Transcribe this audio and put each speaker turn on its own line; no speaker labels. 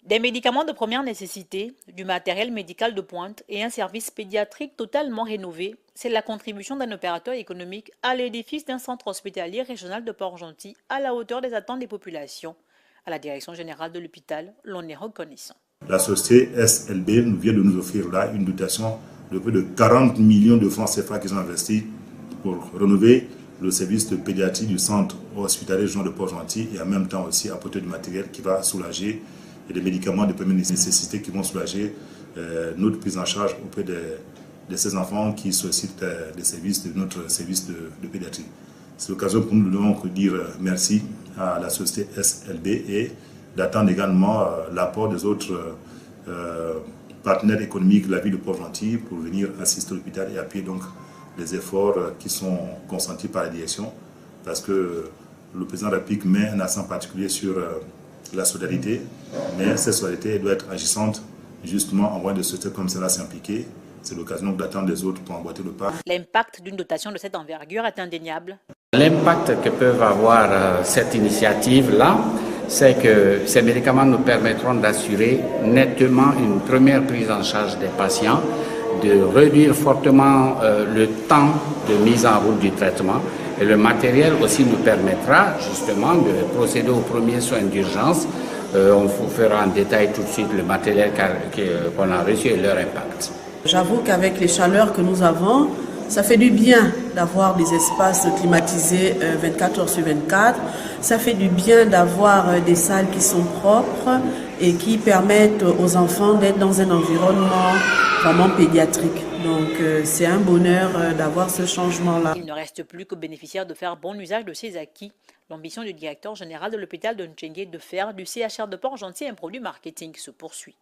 Des médicaments de première nécessité, du matériel médical de pointe et un service pédiatrique totalement rénové, c'est la contribution d'un opérateur économique à l'édifice d'un centre hospitalier régional de Port-Gentil à la hauteur des attentes des populations. À la direction générale de l'hôpital, l'on est reconnaissant.
La société SLB vient de nous offrir là une dotation de plus de 40 millions de francs CFA qu'ils ont investis pour rénover le service de pédiatrie du centre hospitalier régional de Port-Gentil et en même temps aussi apporter du matériel qui va soulager et des médicaments de première nécessité qui vont soulager notre prise en charge auprès de ces enfants qui sollicitent les services de notre service de pédiatrie. C'est l'occasion pour nous de donc dire merci à la société SLB et d'attendre également l'apport des autres partenaires économiques de la ville de Port-Gentil pour venir assister à l'hôpital et appuyer donc les efforts qui sont consentis par la direction parce que le président de la République met un accent particulier sur la solidarité, mais cette solidarité doit être agissante justement en voie de société comme cela s'impliquer. C'est l'occasion d'attendre les autres pour emboîter le pas.
L'impact d'une dotation de cette envergure est indéniable.
L'impact que peuvent avoir cette initiative-là, c'est que ces médicaments nous permettront d'assurer nettement une première prise en charge des patients, de réduire fortement le temps de mise en route du traitement. Et le matériel aussi nous permettra justement de procéder aux premiers soins d'urgence. On vous fera en détail tout de suite le matériel qu'on a reçu et leur impact.
J'avoue qu'avec les chaleurs que nous avons, ça fait du bien d'avoir des espaces climatisés 24 heures sur 24. Ça fait du bien d'avoir des salles qui sont propres et qui permettent aux enfants d'être dans un environnement vraiment pédiatrique. Donc c'est un bonheur d'avoir ce changement-là.
Il ne reste plus qu'aux bénéficiaires de faire bon usage de ces acquis. L'ambition du directeur général de l'hôpital de Ntchengue de faire du CHR de Port-Gentil un produit marketing se poursuit.